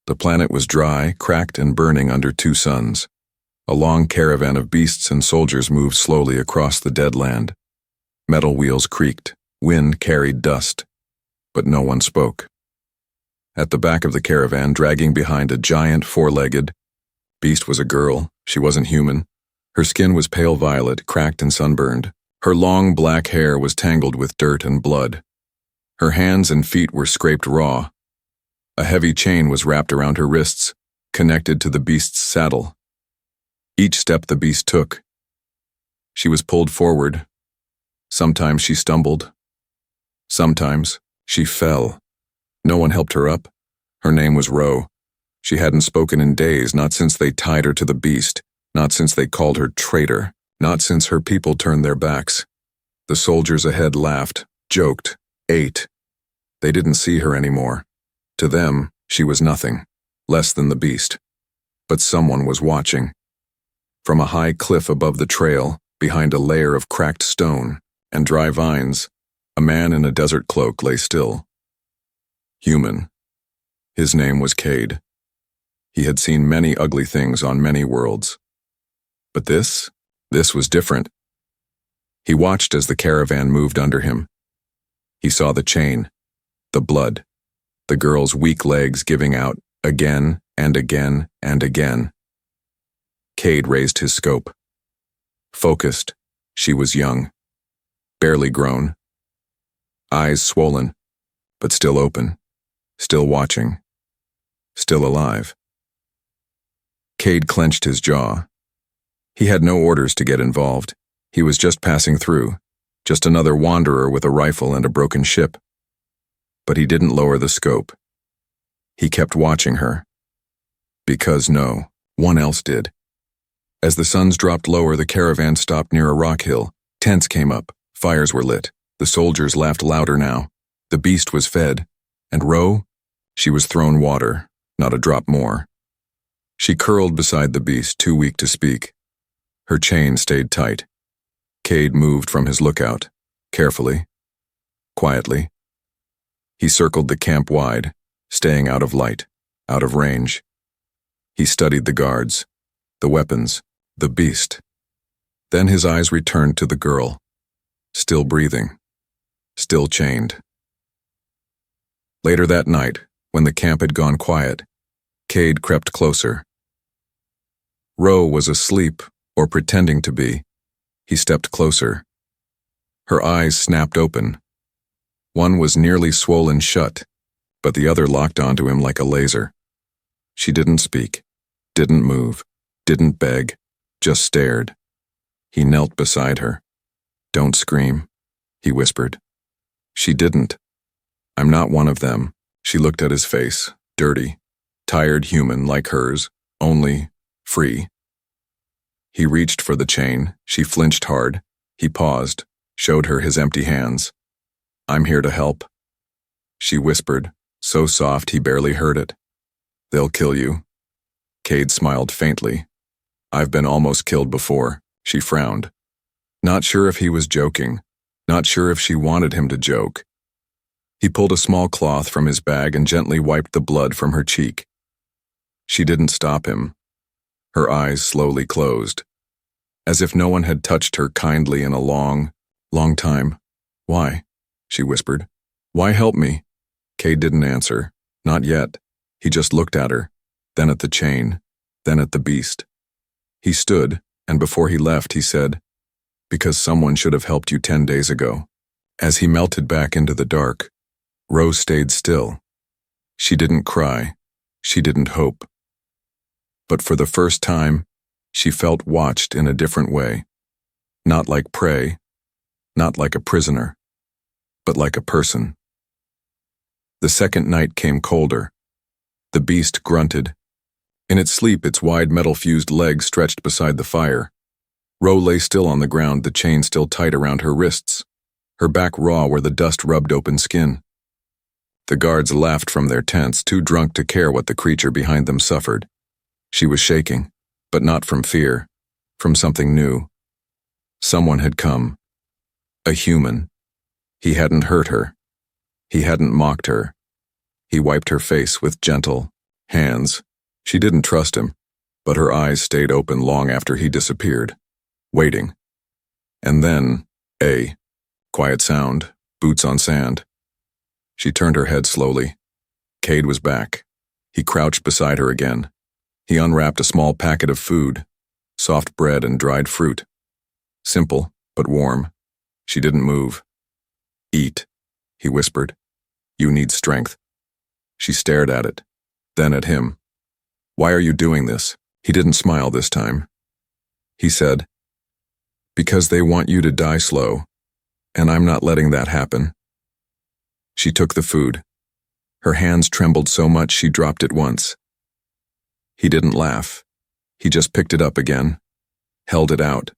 The planet was dry, cracked, and burning under two suns. A long caravan of beasts and soldiers moved slowly across the dead land. Metal wheels creaked, wind carried dust, but no one spoke. At the back of the caravan, dragging behind a giant four-legged beast was a girl. She wasn't human. Her skin was pale violet, cracked and sunburned. Her long black hair was tangled with dirt and blood. Her hands and feet were scraped raw. A heavy chain was wrapped around her wrists, connected to the beast's saddle. Each step the beast took, she was pulled forward. Sometimes she stumbled. Sometimes she fell. No one helped her up. Her name was Ro. She hadn't spoken in days, not since they tied her to the beast, not since they called her traitor, not since her people turned their backs. The soldiers ahead laughed, joked, ate. They didn't see her anymore. To them, she was nothing, less than the beast. But someone was watching. From a high cliff above the trail, behind a layer of cracked stone and dry vines, a man in a desert cloak lay still. Human. His name was Cade. He had seen many ugly things on many worlds. But this was different. He watched as the caravan moved under him. He saw the chain, the blood, the girl's weak legs giving out again and again and again. Cade raised his scope. Focused, she was young, barely grown. Eyes swollen, but still open, still watching, still alive. Cade clenched his jaw. He had no orders to get involved. He was just passing through, just another wanderer with a rifle and a broken ship. But he didn't lower the scope. He kept watching her. Because no one else did. As the suns dropped lower, the caravan stopped near a rock hill. Tents came up, fires were lit. The soldiers laughed louder now. The beast was fed. And Ro, she was thrown water, not a drop more. She curled beside the beast, too weak to speak. Her chain stayed tight. Cade moved from his lookout, carefully, quietly. He circled the camp wide, staying out of light, out of range. He studied the guards, the weapons, the beast. Then his eyes returned to the girl, still breathing, still chained. Later that night, when the camp had gone quiet, Cade crept closer. Ro was asleep, or pretending to be. He stepped closer. Her eyes snapped open. One was nearly swollen shut, but the other locked onto him like a laser. She didn't speak, didn't move, didn't beg, just stared. He knelt beside her. "Don't scream," he whispered. She didn't. "I'm not one of them." She looked at his face, dirty, tired human like hers, only free. He reached for the chain. She flinched hard. He paused, showed her his empty hands. "I'm here to help," she whispered, so soft he barely heard it. "They'll kill you." Cade smiled faintly. "I've been almost killed before," she frowned. Not sure if he was joking, not sure if she wanted him to joke. He pulled a small cloth from his bag and gently wiped the blood from her cheek. She didn't stop him. Her eyes slowly closed, as if no one had touched her kindly in a long, long time. "Why?" she whispered. "Why help me?" Cade didn't answer. Not yet. He just looked at her, then at the chain, then at the beast. He stood, and before he left, he said, "Because someone should have helped you 10 days ago." As he melted back into the dark, Rose stayed still. She didn't cry. She didn't hope. But for the first time, she felt watched in a different way. Not like prey, not like a prisoner, but like a person. The second night came colder. The beast grunted. In its sleep, its wide metal-fused legs stretched beside the fire. Ro lay still on the ground, the chain still tight around her wrists, her back raw where the dust rubbed open skin. The guards laughed from their tents, too drunk to care what the creature behind them suffered. She was shaking, but not from fear, from something new. Someone had come. A human. He hadn't hurt her. He hadn't mocked her. He wiped her face with gentle, Hands. She didn't trust him, but her eyes stayed open long after he disappeared, waiting. And then, a quiet sound, boots on sand. She turned her head slowly. Cade was back. He crouched beside her again. He unwrapped a small packet of food, soft bread and dried fruit. Simple, but warm. She didn't move. Eat, he whispered. You need strength. She stared at it, then at him. Why are you doing this? He didn't smile this time. He said, because they want you to die slow, and I'm not letting that happen. She took the food. Her hands trembled so much she dropped it once. He didn't laugh. He just picked it up again, held it out,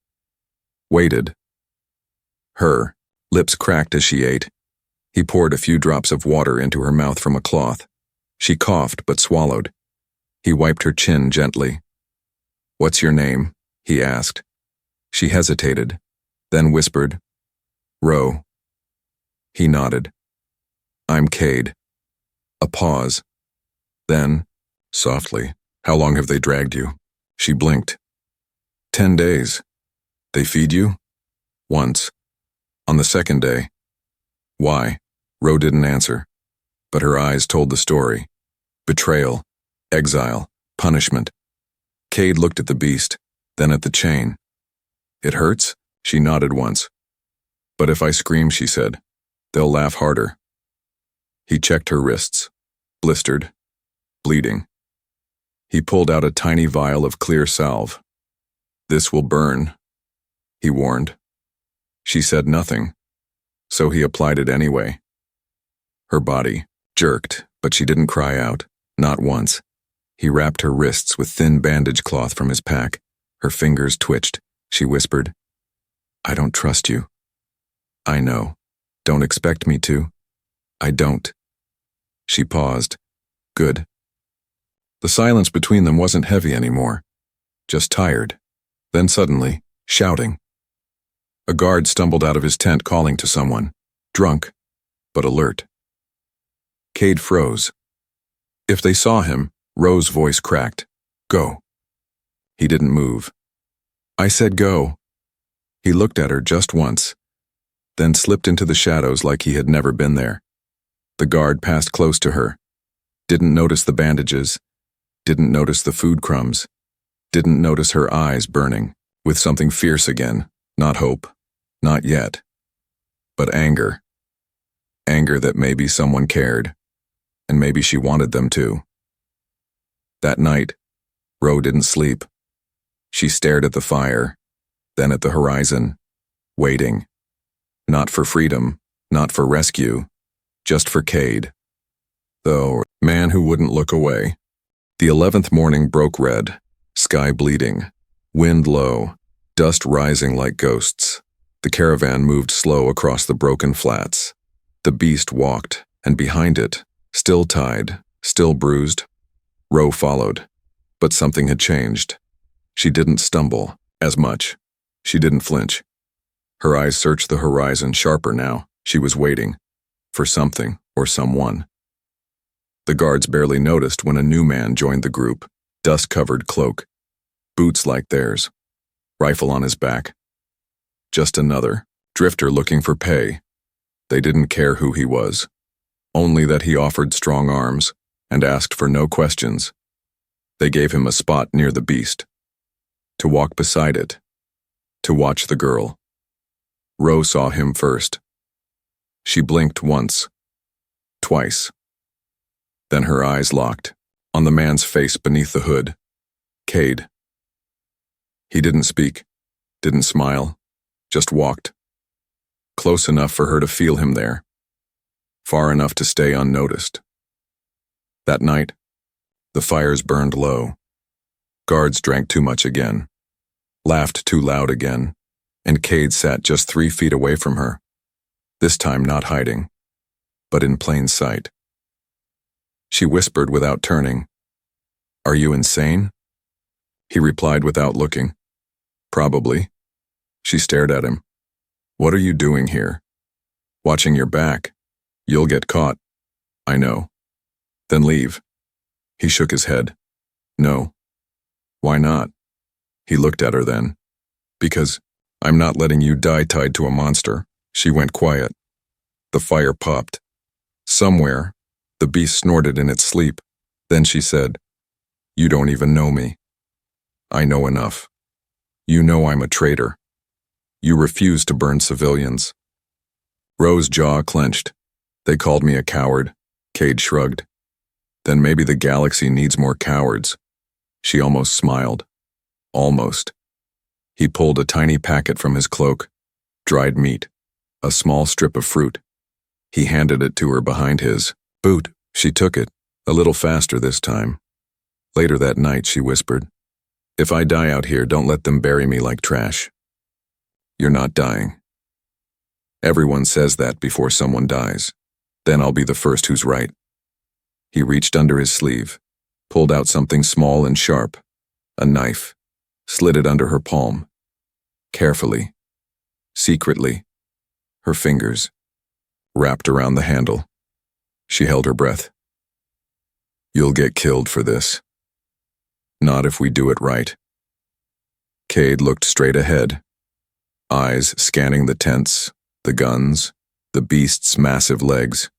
waited. Her lips cracked as she ate. He poured a few drops of water into her mouth from a cloth. She coughed but swallowed. He wiped her chin gently. What's your name? He asked. She hesitated, then whispered, Ro. He nodded. I'm Cade. A pause. Then, softly, how long have they dragged you? She blinked. 10 days. They feed you? Once. On the second day. Why? Ro didn't answer, but her eyes told the story. Betrayal, exile, punishment. Cade looked at the beast, then at the chain. It hurts? She nodded once. But if I scream, she said, they'll laugh harder. He checked her wrists, blistered, bleeding. He pulled out a tiny vial of clear salve. This will burn, he warned. She said nothing, so he applied it anyway. Her body jerked, but she didn't cry out, not once. He wrapped her wrists with thin bandage cloth from his pack. Her fingers twitched. She whispered, I don't trust you. I know. Don't expect me to. I don't. She paused. Good. The silence between them wasn't heavy anymore, just tired. Then suddenly, shouting. A guard stumbled out of his tent calling to someone, drunk, but alert. Cade froze. If they saw him, Ro's voice cracked. Go. He didn't move. I said go. He looked at her just once, then slipped into the shadows like he had never been there. The guard passed close to her, didn't notice the bandages, didn't notice the food crumbs, didn't notice her eyes burning, with something fierce again, not hope, not yet, but anger. Anger that maybe someone cared, and maybe she wanted them to. That night, Ro didn't sleep. She stared at the fire, then at the horizon, waiting. Not for freedom, not for rescue, just for Cade. Though, man who wouldn't look away. The 11th morning broke red, sky bleeding, wind low, dust rising like ghosts. The caravan moved slow across the broken flats. The beast walked, and behind it, still tied, still bruised, Ro followed. But something had changed. She didn't stumble as much. She didn't flinch. Her eyes searched the horizon sharper now. She was waiting for something or someone. The guards barely noticed when a new man joined the group, dust-covered cloak, boots like theirs, rifle on his back. Just another drifter looking for pay. They didn't care who he was, only that he offered strong arms and asked for no questions. They gave him a spot near the beast, to walk beside it, to watch the girl. Ro saw him first. She blinked once, twice. Then her eyes locked, on the man's face beneath the hood. Cade. He didn't speak, didn't smile, just walked. Close enough for her to feel him there, far enough to stay unnoticed. That night, the fires burned low. Guards drank too much again, laughed too loud again, and Cade sat just 3 feet away from her, this time not hiding, but in plain sight. She whispered without turning, "Are you insane?" He replied without looking, "Probably." She stared at him. "What are you doing here?" "Watching your back. You'll get caught." "I know." "Then leave." He shook his head. No. Why not? He looked at her then. Because I'm not letting you die tied to a monster. She went quiet. The fire popped. Somewhere, the beast snorted in its sleep. Then she said, You don't even know me. I know enough. You know I'm a traitor. You refuse to burn civilians. Ro's jaw clenched. They called me a coward. Cade shrugged. Then maybe the galaxy needs more cowards. She almost smiled. Almost. He pulled a tiny packet from his cloak. Dried meat. A small strip of fruit. He handed it to her behind his boot. She took it, a little faster this time. Later that night, she whispered, If I die out here, don't let them bury me like trash. You're not dying. Everyone says that before someone dies. Then I'll be the first who's right. He reached under his sleeve, pulled out something small and sharp, a knife, slid it under her palm. Carefully, secretly, her fingers wrapped around the handle. She held her breath. You'll get killed for this. Not if we do it right. Cade looked straight ahead, eyes scanning the tents, the guns, the beast's massive legs.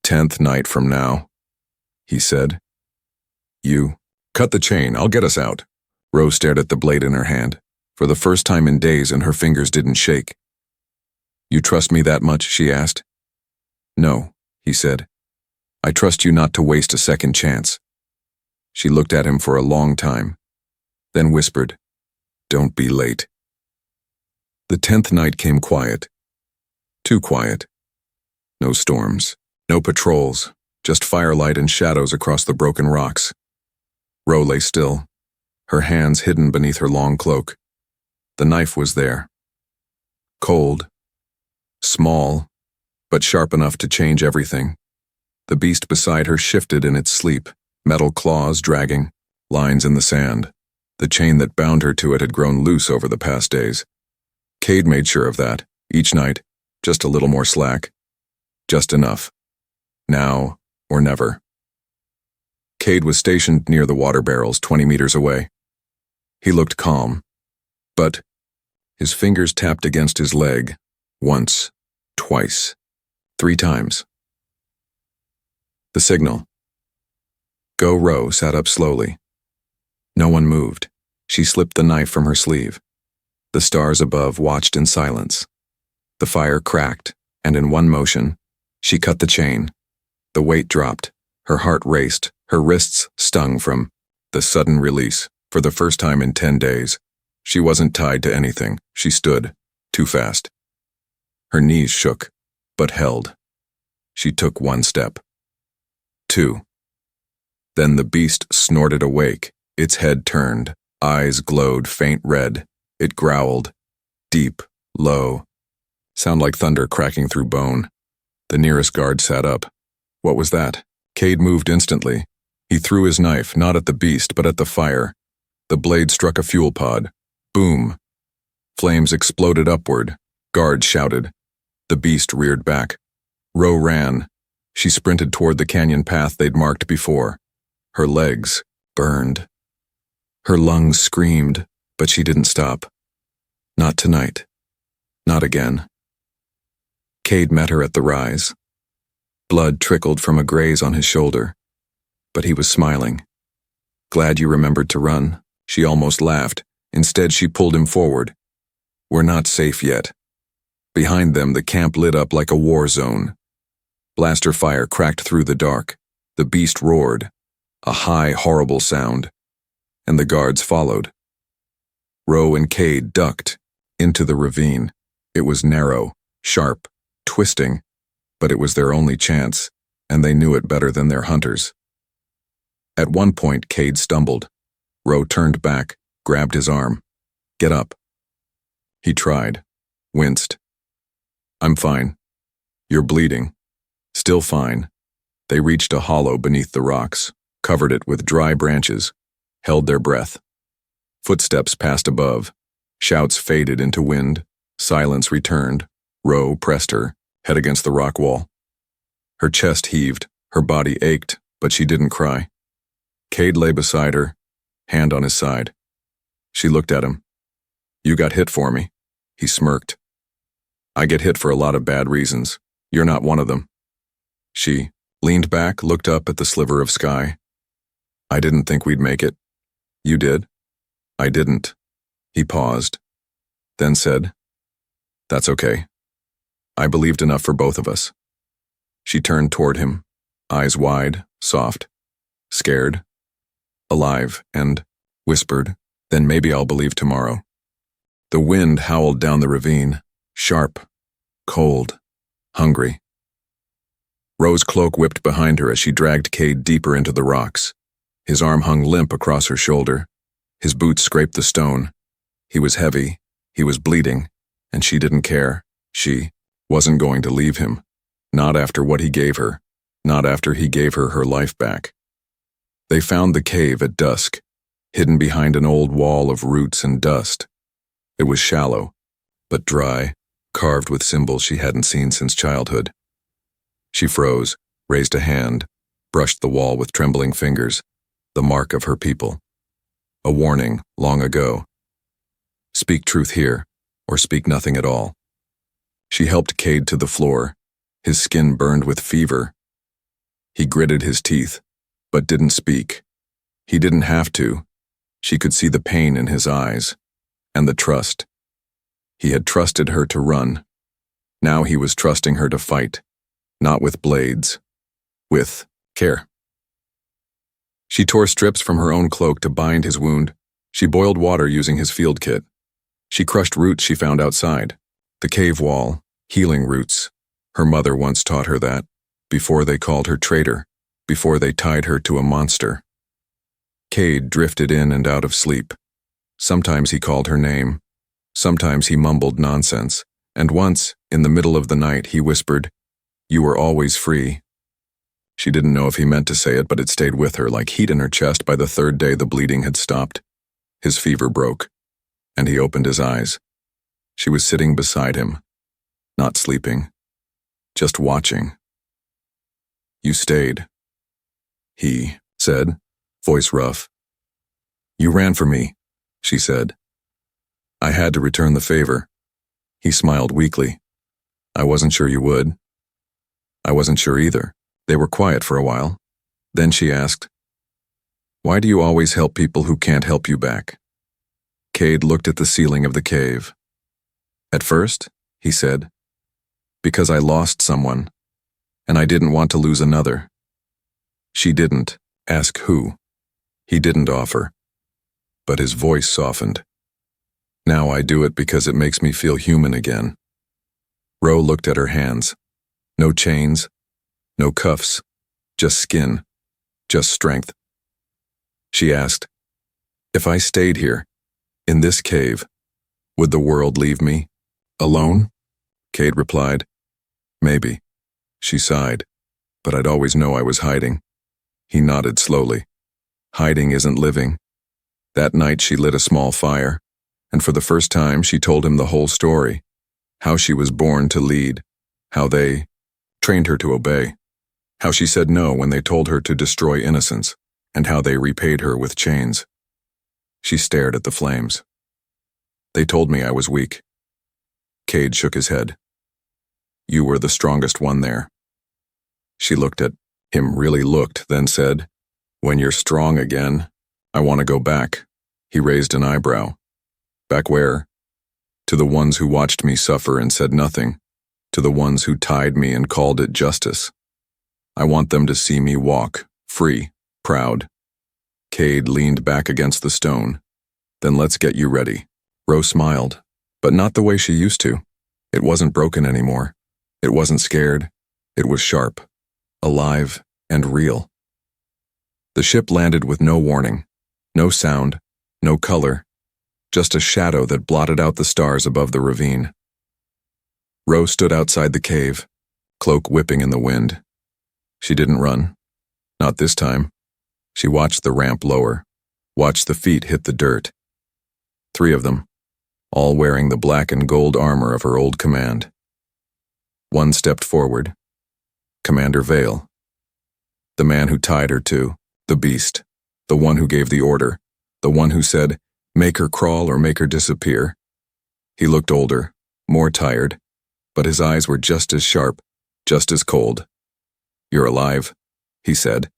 10th night from now, he said. You, cut the chain, I'll get us out. Rose stared at the blade in her hand, for the first time in days, and her fingers didn't shake. You trust me that much? She asked. No, he said. I trust you not to waste a second chance. She looked at him for a long time, then whispered, Don't be late. The 10th night came quiet. Too quiet. No storms, no patrols, just firelight and shadows across the broken rocks. Ro lay still, her hands hidden beneath her long cloak. The knife was there. Cold. Small, but sharp enough to change everything. The beast beside her shifted in its sleep, metal claws dragging, lines in the sand. The chain that bound her to it had grown loose over the past days. Cade made sure of that, each night, just a little more slack. Just enough. Now or never. Cade was stationed near the water barrels 20 meters away. He looked calm, but his fingers tapped against his leg, once, twice, 3 times. The signal. Go Ro sat up slowly. No one moved. She slipped the knife from her sleeve. The stars above watched in silence. The fire cracked, and in one motion, she cut the chain. The weight dropped. Her heart raced. Her wrists stung from the sudden release. For the first time in 10 days, she wasn't tied to anything. She stood, too fast. Her knees shook, but held. She took 1 step. 2. Then the beast snorted awake. Its head turned. Eyes glowed faint red. It growled. Deep, low. Sound like thunder cracking through bone. The nearest guard sat up. What was that? Cade moved instantly. He threw his knife, not at the beast, but at the fire. The blade struck a fuel pod. Boom. Flames exploded upward. Guards shouted. The beast reared back. Ro ran. She sprinted toward the canyon path they'd marked before. Her legs burned. Her lungs screamed, but she didn't stop. Not tonight. Not again. Cade met her at the rise. Blood trickled from a graze on his shoulder, but he was smiling. Glad you remembered to run. She almost laughed. Instead, she pulled him forward. We're not safe yet. Behind them, the camp lit up like a war zone. Blaster fire cracked through the dark. The beast roared, a high, horrible sound, and the guards followed. Ro and Cade ducked into the ravine. It was narrow, sharp, twisting, but it was their only chance, and they knew it better than their hunters. At one point, Cade stumbled. Ro turned back, grabbed his arm. Get up. He tried, winced. I'm fine. You're bleeding. Still fine. They reached a hollow beneath the rocks, covered it with dry branches, held their breath. Footsteps passed above. Shouts faded into wind. Silence returned. Ro pressed her, head against the rock wall. Her chest heaved, her body ached, but she didn't cry. Cade lay beside her, hand on his side. She looked at him. "You got hit for me." He smirked. "I get hit for a lot of bad reasons. You're not one of them." She leaned back, looked up at the sliver of sky. "I didn't think we'd make it." "You did?" "I didn't." He paused, then said, "That's okay. I believed enough for both of us." She turned toward him, eyes wide, soft, scared, alive, and whispered, "Then maybe I'll believe tomorrow." The wind howled down the ravine, sharp, cold, hungry. Ro's cloak whipped behind her as she dragged Cade deeper into the rocks. His arm hung limp across her shoulder. His boots scraped the stone. He was heavy, he was bleeding, and she didn't care. She wasn't going to leave him. Not after what he gave her. Not after he gave her her life back. They found the cave at dusk, hidden behind an old wall of roots and dust. It was shallow, but dry, carved with symbols she hadn't seen since childhood. She froze, raised a hand, brushed the wall with trembling fingers, the mark of her people. A warning, long ago. Speak truth here, or speak nothing at all. She helped Cade to the floor. His skin burned with fever. He gritted his teeth, but didn't speak. He didn't have to. She could see the pain in his eyes, and the trust. He had trusted her to run. Now he was trusting her to fight, not with blades, with care. She tore strips from her own cloak to bind his wound. She boiled water using his field kit. She crushed roots she found outside. The cave wall, healing roots. Her mother once taught her that, before they called her traitor, before they tied her to a monster. Cade drifted in and out of sleep. Sometimes he called her name. Sometimes he mumbled nonsense. And once, in the middle of the night, he whispered, "You were always free." She didn't know if he meant to say it, but it stayed with her like heat in her chest. By the third day, the bleeding had stopped. His fever broke, and he opened his eyes. She was sitting beside him, not sleeping, just watching. "You stayed," he said, voice rough. "You ran for me," she said. "I had to return the favor." He smiled weakly. "I wasn't sure you would." "I wasn't sure either." They were quiet for a while. Then she asked, "Why do you always help people who can't help you back?" Cade looked at the ceiling of the cave. "At first," he said, "because I lost someone, and I didn't want to lose another." She didn't ask who. He didn't offer. But his voice softened. "Now I do it because it makes me feel human again." Ro looked at her hands. No chains, no cuffs, just skin, just strength. She asked, "If I stayed here, in this cave, would the world leave me alone?" Cade replied, "Maybe." She sighed, "But I'd always know I was hiding." He nodded slowly. "Hiding isn't living." That night she lit a small fire, and for the first time she told him the whole story, how she was born to lead, how they trained her to obey, how she said no when they told her to destroy innocence, and how they repaid her with chains. She stared at the flames. "They told me I was weak." Cade shook his head. "You were the strongest one there." She looked at him, really looked, then said, "When you're strong again, I want to go back." He raised an eyebrow. "Back where?" "To the ones who watched me suffer and said nothing, to the ones who tied me and called it justice. I want them to see me walk, free, proud." Cade leaned back against the stone. "Then let's get you ready." Ro smiled, but not the way she used to. It wasn't broken anymore. It wasn't scared. It was sharp, alive, and real. The ship landed with no warning, no sound, no color, just a shadow that blotted out the stars above the ravine. Ro stood outside the cave, cloak whipping in the wind. She didn't run. Not this time. She watched the ramp lower, watched the feet hit the dirt. 3 of them, all wearing the black and gold armor of her old command. One stepped forward. Commander Vale. The man who tied her to the beast. The one who gave the order. The one who said, "Make her crawl or make her disappear." He looked older, more tired, but his eyes were just as sharp, just as cold. "You're alive," he said.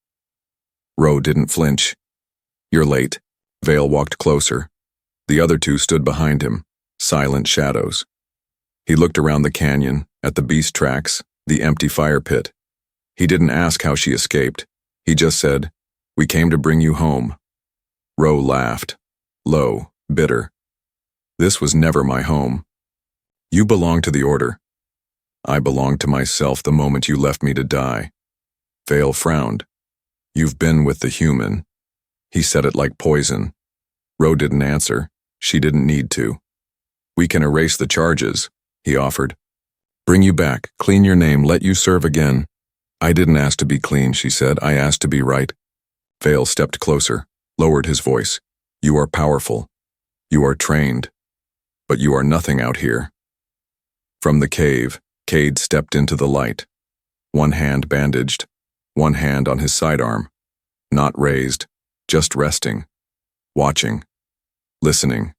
Ro didn't flinch. "You're late." Vale walked closer. The other two stood behind him, silent shadows. He looked around the canyon, at the beast tracks, the empty fire pit. He didn't ask how she escaped. He just said, "We came to bring you home." Ro laughed, low, bitter. "This was never my home. You belong to the Order. I belonged to myself the moment you left me to die." Vale frowned. "You've been with the human." He said it like poison. Ro didn't answer. She didn't need to. "We can erase the charges," he offered. "Bring you back, clean your name, let you serve again." "I didn't ask to be clean," she said. "I asked to be right." Vale stepped closer, lowered his voice. "You are powerful. You are trained. But you are nothing out here." From the cave, Cade stepped into the light. One hand bandaged, one hand on his sidearm. Not raised, just resting. Watching. Listening.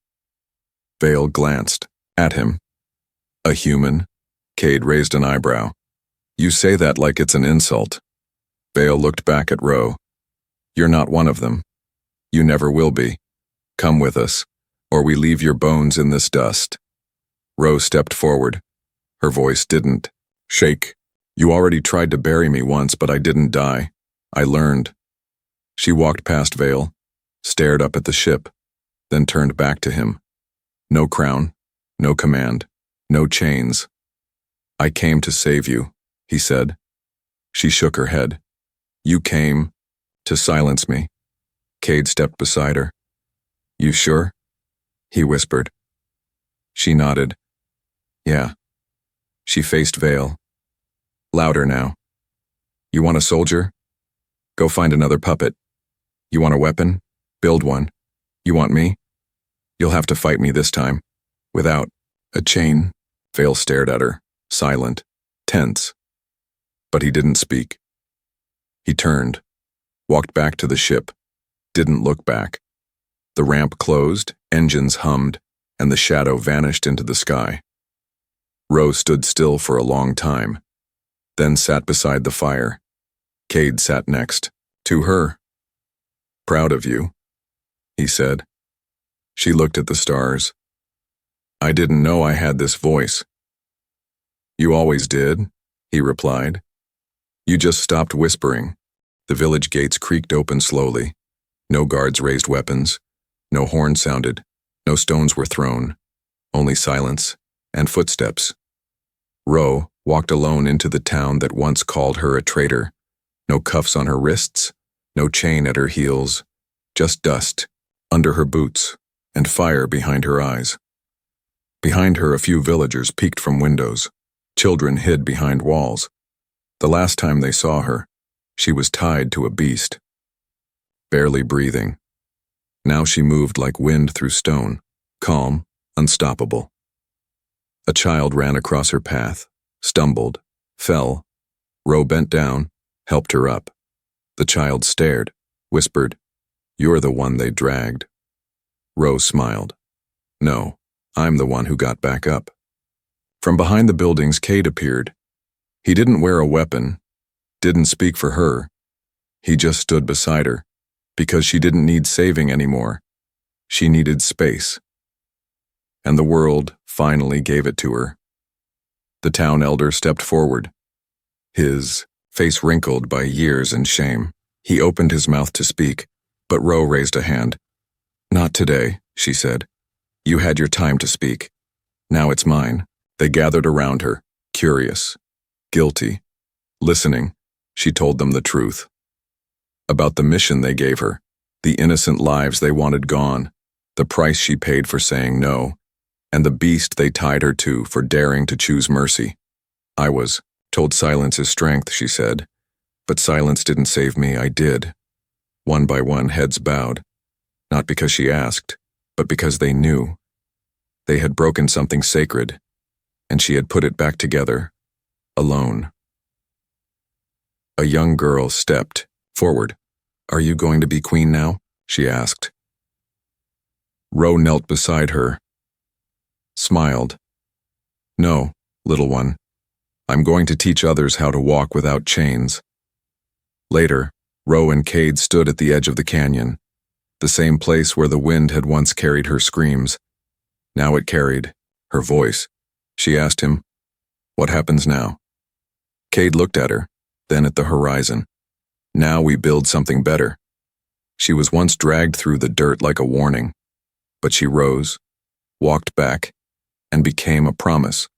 Vale glanced at him. "A human?" Cade raised an eyebrow. "You say that like it's an insult." Vale looked back at Ro. "You're not one of them. You never will be. Come with us, or we leave your bones in this dust." Ro stepped forward. Her voice didn't shake. "You already tried to bury me once, but I didn't die. I learned." She walked past Vale, stared up at the ship, then turned back to him. No crown, no command, no chains. "I came to save you," he said. She shook her head. "You came to silence me." Cade stepped beside her. "You sure?" he whispered. She nodded. "Yeah." She faced Vale. Louder now. "You want a soldier? Go find another puppet. You want a weapon? Build one. You want me? You'll have to fight me this time. Without a chain." Vale stared at her, silent, tense. But he didn't speak. He turned, walked back to the ship, didn't look back. The ramp closed, engines hummed, and the shadow vanished into the sky. Ro stood still for a long time, then sat beside the fire. Cade sat next, to her. "Proud of you," he said. She looked at the stars. "I didn't know I had this voice." "You always did," he replied. "You just stopped whispering." The village gates creaked open slowly. No guards raised weapons. No horn sounded. No stones were thrown. Only silence and footsteps. Ro walked alone into the town that once called her a traitor. No cuffs on her wrists, no chain at her heels, just dust under her boots and fire behind her eyes. Behind her, a few villagers peeked from windows. Children hid behind walls. The last time they saw her, she was tied to a beast, barely breathing. Now she moved like wind through stone, calm, unstoppable. A child ran across her path, stumbled, fell. Ro bent down, helped her up. The child stared, whispered, "You're the one they dragged." Ro smiled. "No, I'm the one who got back up." From behind the buildings, Cade appeared. He didn't wear a weapon, didn't speak for her. He just stood beside her, because she didn't need saving anymore. She needed space. And the world finally gave it to her. The town elder stepped forward, his face wrinkled by years and shame. He opened his mouth to speak, but Ro raised a hand. "Not today," she said. "You had your time to speak. Now it's mine." They gathered around her, curious, guilty. Listening, she told them the truth. About the mission they gave her, the innocent lives they wanted gone, the price she paid for saying no, and the beast they tied her to for daring to choose mercy. "I was told silence is strength," she said. "But silence didn't save me, I did." One by one, heads bowed. Not because she asked, but because they knew. They had broken something sacred, and she had put it back together, alone. A young girl stepped forward, Are you going to be queen now? She asked. Ro knelt beside her, smiled. No, little one. I'm going to teach others how to walk without chains. Later, Ro and Cade stood at the edge of the canyon, the same place where the wind had once carried her screams. Now it carried her voice. She asked him, "What happens now?" Cade looked at her, then at the horizon. Now we build something better. She was once dragged through the dirt like a warning, but she rose, walked back, and became a promise.